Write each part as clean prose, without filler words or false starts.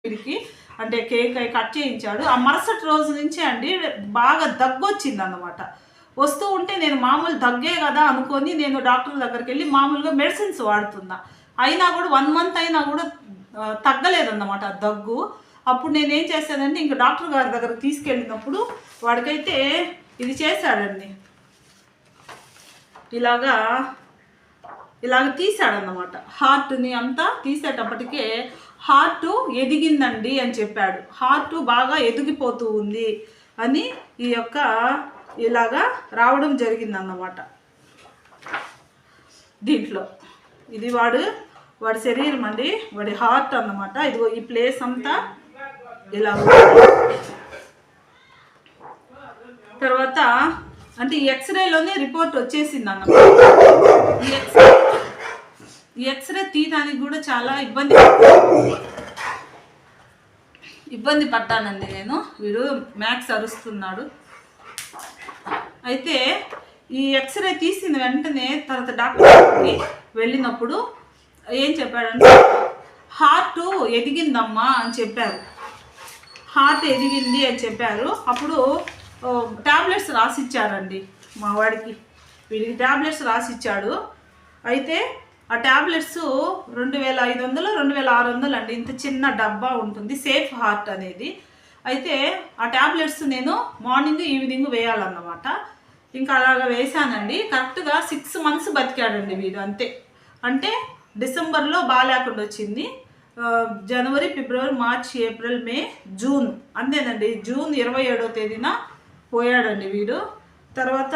వీడికి అంటే కేక్ అయి కట్ చేయించాడు. ఆ మరుసటి రోజు నుంచే అండి బాగా దగ్గు వచ్చింది అన్నమాట. వస్తూ ఉంటే నేను మామూలు దగ్గే కదా అనుకొని నేను డాక్టర్ దగ్గరికి వెళ్ళి మామూలుగా మెడిసిన్స్ వాడుతున్నా. అయినా కూడా 1 మంత్ అయినా కూడా తగ్గలేదన్నమాట దగ్గు. అప్పుడు నేనేం చేశానంటే ఇంక డాక్టర్ గారి దగ్గరకు తీసుకెళ్ళినప్పుడు వాడికైతే ఇది చేశాడండి, ఇలాగ తీసాడన్నమాట. హార్ట్ని అంతా తీసేటప్పటికే హార్ట్ ఎదిగిందండి అని చెప్పాడు. హార్ట్ బాగా ఎదిగిపోతూ ఉంది అని ఈ యొక్క ఇలాగా రావడం జరిగిందన్నమాట. దీంట్లో ఇది వాడి శరీరం అండి, వాడి హార్ట్ అన్నమాట. ఇదిగో ఈ ప్లేస్ అంతా ఇలా తర్వాత అంటే ఈ ఎక్స్రేలోనే రిపోర్ట్ వచ్చేసింది అన్నమాట. ఈ ఎక్స్రే తీయడానికి కూడా చాలా ఇబ్బంది పడ్డానండి నేను. వీడు మ్యాక్స్ అరుస్తున్నాడు. అయితే ఈ ఎక్స్రే తీసిన వెంటనే తర్వాత డాక్టర్కి వెళ్ళినప్పుడు ఏం చెప్పాడంటే హార్ట్ ఎదిగిందమ్మా అని చెప్పారు. హార్ట్ ఎదిగింది అని చెప్పారు. అప్పుడు ట్యాబ్లెట్స్ రాసిచ్చారండి మా వాడికి. వీడికి ట్యాబ్లెట్స్ రాసిచ్చాడు. అయితే ఆ ట్యాబ్లెట్స్ 2500 2600 అండి. ఇంత చిన్న డబ్బా ఉంటుంది సేఫ్ హార్ట్ అనేది. అయితే ఆ ట్యాబ్లెట్స్ నేను మార్నింగ్ ఈవినింగ్ వేయాలన్నమాట. ఇంకా అలాగ వేశానండి. కరెక్ట్గా 6 months బతికాడండి వీడు. అంతే. అంటే డిసెంబర్లో బాగాలేకుండా వచ్చింది. జనవరి, ఫిబ్రవరి, మార్చ్, ఏప్రిల్, మే, జూన్ అంతేనండి. జూన్ 27వ తేదీన పోయాడండి వీడు. తర్వాత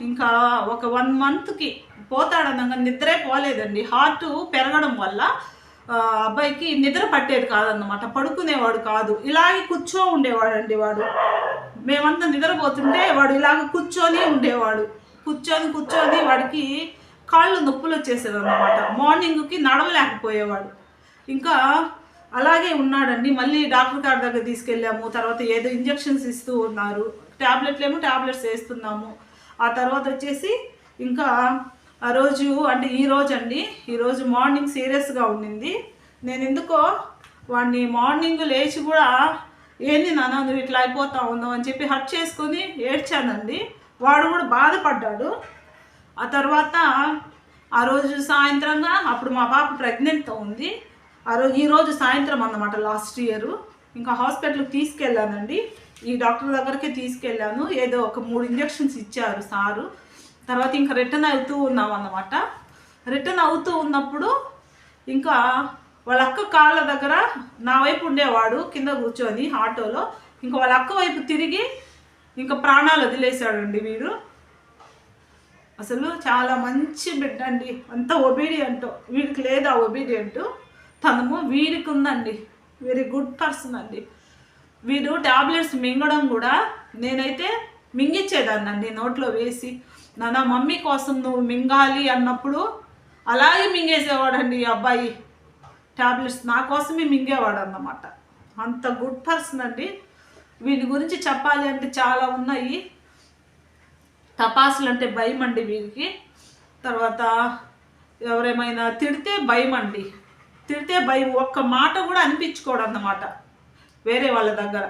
ఇంకా ఒక 1 monthకి పోతాడన్నాక నిద్రే పోలేదండి. హార్ట్ పెరగడం వల్ల అబ్బాయికి నిద్ర పట్టేది కాదన్నమాట. పడుకునేవాడు కాదు. ఇలాగే ఉండేవాడండి వాడు. మేమంతా నిద్రపోతుంటే వాడు ఇలాగ కూర్చొని ఉండేవాడు. కూర్చొని వాడికి కాళ్ళు నొప్పులు వచ్చేసేది అన్నమాట. మార్నింగ్కి నడవలేకపోయేవాడు. ఇంకా అలాగే ఉన్నాడండి. మళ్ళీ డాక్టర్ గారి దగ్గర తీసుకెళ్ళాము. తర్వాత ఏదో ఇంజెక్షన్స్ ఇస్తూ ఉన్నారు. ట్యాబ్లెట్స్ వేస్తున్నాము. ఆ తర్వాత వచ్చేసి ఇంకా ఆ రోజు అంటే ఈరోజు మార్నింగ్ సీరియస్గా ఉండింది. నేను ఎందుకో వాడిని మార్నింగ్ లేచి కూడా ఏంది నాన్న నువ్వు ఇట్లా అయిపోతా ఉన్నావు అని చెప్పి హట్ చేసుకొని ఏడ్చానండి. వాడు కూడా బాధపడ్డాడు. ఆ తర్వాత ఆ రోజు సాయంత్రంగా అప్పుడు మా పాప ప్రెగ్నెంట్తో ఉంది. ఈరోజు సాయంత్రం అన్నమాట లాస్ట్ ఇయర్. ఇంకా హాస్పిటల్కి తీసుకెళ్ళానండి. ఈ డాక్టర్ దగ్గరికి తీసుకెళ్ళాను. ఏదో ఒక 3 ఇంజెక్షన్స్ ఇచ్చారు సారు. తర్వాత ఇంకా రిటర్న్ అవుతూ ఉన్నాం అన్నమాట. రిటర్న్ అవుతూ ఉన్నప్పుడు ఇంకా వాళ్ళ అక్క కాళ్ళ దగ్గర నా వైపు ఉండేవాడు కింద కూర్చొని ఆటోలో. ఇంకా వాళ్ళ అక్క వైపు తిరిగి ఇంకా ప్రాణాలు వదిలేశాడండి వీడు. అసలు చాలా మంచి బిడ్డ అండి. అంత ఒబీడియంట్. వీడికి లేదా ఒబీడియంట్ తనము. వీడికి ఉందండి. వెరీ గుడ్ పర్సన్ అండి. వీడు ట్యాబ్లెట్స్ మింగడం కూడా నేనైతే మింగిచ్చేదాన్నండి నోట్లో వేసి. నాన్న మమ్మీ కోసం నువ్వు మింగాలి అన్నప్పుడు అలాగే మింగేసేవాడండి ఈ అబ్బాయి. ట్యాబ్లెట్స్ నా కోసమే మింగేవాడు అన్నమాట. అంత గుడ్ పర్సన్ అండి. వీడి గురించి చెప్పాలి అంటే చాలా ఉన్నాయి. తపాసులు అంటే భయం అండి వీడికి. తర్వాత ఎవరేమైనా తిడితే భయం అండి. ఒక్క మాట కూడా అనిపించుకోడు అన్నమాట వేరే వాళ్ళ దగ్గర.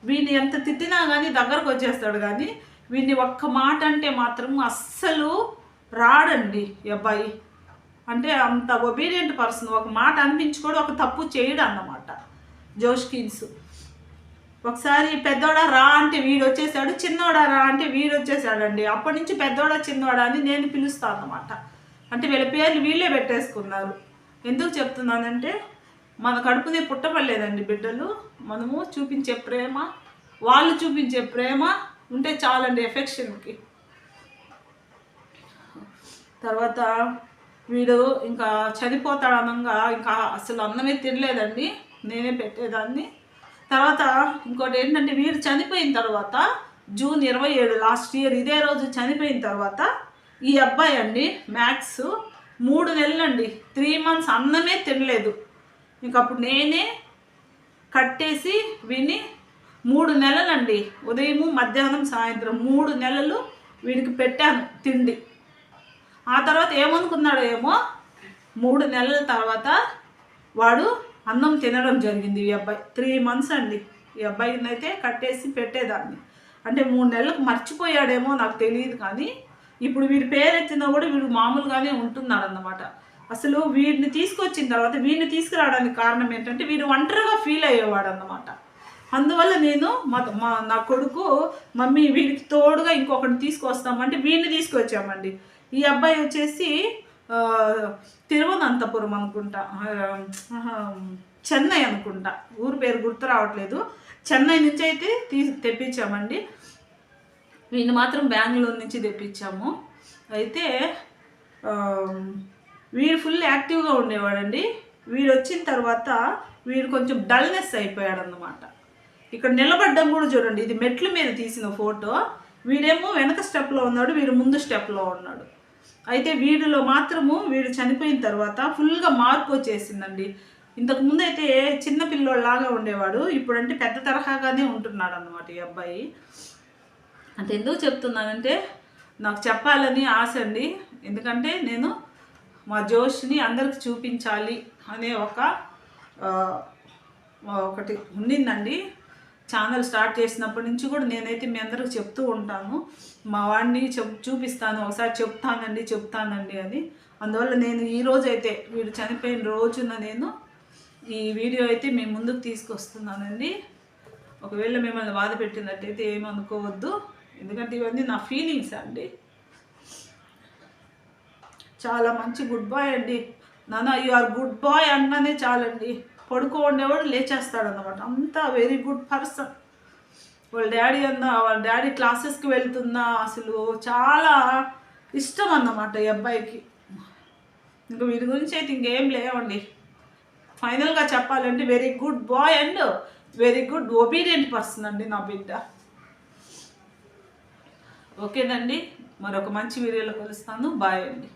వీడిని ఎంత తిట్టినా కానీ దగ్గరకు వచ్చేస్తాడు. కానీ వీడిని ఒక్క మాట అంటే మాత్రం అస్సలు రాడండి ఈ అబ్బాయి. అంటే అంత ఒబీడియంట్ పర్సన్. ఒక మాట అనిపించుకోడు, ఒక తప్పు చేయడు అన్నమాట. జోష్కిన్స్ ఒకసారి పెద్దోడా రా అంటే వీడు వచ్చేసాడు, చిన్నోడా రా అంటే వీడు వచ్చేసాడండి. అప్పటి నుంచి పెద్దోడా చిన్నోడా అని నేను పిలుస్తాను అన్నమాట. అంటే వీళ్ళ పేర్లు వీళ్ళే పెట్టేసుకున్నారు. ఎందుకు చెప్తున్నానంటే మన కడుపునే పుట్టపడలేదండి బిడ్డలు. మనము చూపించే ప్రేమ, వాళ్ళు చూపించే ప్రేమ ఉంటే చాలండి ఎఫెక్షన్కి. తర్వాత వీడు ఇంకా చనిపోతాడనంగా ఇంకా అసలు అన్నమే తినలేదండి. నేనే పెట్టేదాన్ని. తర్వాత ఇంకోటి ఏంటంటే వీడు చనిపోయిన తర్వాత జూన్ 27 లాస్ట్ ఇయర్ ఇదే రోజు చనిపోయిన తర్వాత ఈ అబ్బాయి అండి మ్యాక్స్ 3 నెలలండి 3 months అన్నమే తినలేదు. ఇంకప్పుడు నేనే కట్టేసి వీడిని 3 నెలలండి ఉదయం మధ్యాహ్నం సాయంత్రం 3 నెలలు వీడికి పెట్టాను తిండి. ఆ తర్వాత ఏమనుకున్నాడో ఏమో 3 నెలల తర్వాత వాడు అన్నం తినడం జరిగింది ఈ అబ్బాయి. 3 months అండి ఈ అబ్బాయిని అయితే కట్టేసి పెట్టేదాన్ని. అంటే 3 నెలలకు మర్చిపోయాడేమో నాకు తెలియదు, కానీ ఇప్పుడు వీడి పేరెత్తినా కూడా వీడు మామూలుగానే ఉంటున్నాడు అన్నమాట. అసలు వీడిని తీసుకొచ్చిన తర్వాత వీడిని తీసుకురావడానికి కారణం ఏంటంటే వీడు ఒంటరిగా ఫీల్ అయ్యేవాడు అన్నమాట. అందువల్ల నేను నా కొడుకు మమ్మీ వీడికి తోడుగా ఇంకొకరిని తీసుకొస్తామంటే వీడిని తీసుకొచ్చామండి. ఈ అబ్బాయి వచ్చేసి తిరువనంతపురం అనుకుంటా, చెన్నై అనుకుంటా, ఊరు పేరు గుర్తు రావట్లేదు. చెన్నై నుంచి అయితే తెప్పించామండి. వీడిని మాత్రం బెంగళూరు నుంచి తెప్పించాము. అయితే వీడు ఫుల్ యాక్టివ్గా ఉండేవాడండి. వీడు వచ్చిన తర్వాత వీడు కొంచెం డల్నెస్ అయిపోయాడు అన్నమాట. ఇక్కడ నిలబడ్డం కూడా చూడండి, ఇది మెట్ల మీద తీసిన ఫోటో. వీడేమో వెనక స్టెప్లో ఉన్నాడు, వీడు ముందు స్టెప్లో ఉన్నాడు. అయితే వీడిలో మాత్రము వీడు చనిపోయిన తర్వాత ఫుల్గా మార్పు వచ్చేసిందండి. ఇంతకుముందు అయితే చిన్న పిల్లోళ్ళలాగా ఉండేవాడు, ఇప్పుడంటే పెద్ద తరహాగానే ఉంటున్నాడు అన్నమాట ఈ అబ్బాయి. అంటే ఎందుకు చెప్తున్నానంటే నాకు చెప్పాలని ఆశ అండి. ఎందుకంటే నేను మా జోష్ని అందరికి చూపించాలి అనే ఒకటి ఉండిందండి. ఛానల్ స్టార్ట్ చేసినప్పటి నుంచి కూడా నేనైతే మీ అందరికి చెప్తూ ఉంటాను, మా వాడిని చూపిస్తాను, ఒకసారి చెప్తానండి అని. అందువల్ల నేను ఈరోజు అయితే వీడు చనిపోయిన రోజున నేను ఈ వీడియో అయితే మీ ముందుకు తీసుకొస్తున్నానండి. ఒకవేళ మిమ్మల్ని బాధ పెట్టినట్టయితే ఏమనుకోవద్దు, ఎందుకంటే ఇవన్నీ నా ఫీలింగ్స్ అండి. చాలా మంచి గుడ్ బాయ్ అండి. నాన్న యు ఆర్ గుడ్ బాయ్ అన్ననే చాలండి, పడుకో ఉండేవాడు లేచేస్తాడు అన్నమాట. అంతా వెరీ గుడ్ పర్సన్. వాళ్ళ డాడీ క్లాసెస్కి వెళ్తున్నా, అసలు చాలా ఇష్టం అన్నమాట ఈ అబ్బాయికి. ఇంకా వీడి గురించి అయితే ఇంకేం లేవండి. ఫైనల్గా చెప్పాలంటే very good boy and very good obedient person అండి నా బిడ్డ. ఓకేనండి, మరొక మంచి వీడియోలో కలుస్తాను. బాయ్ అండి.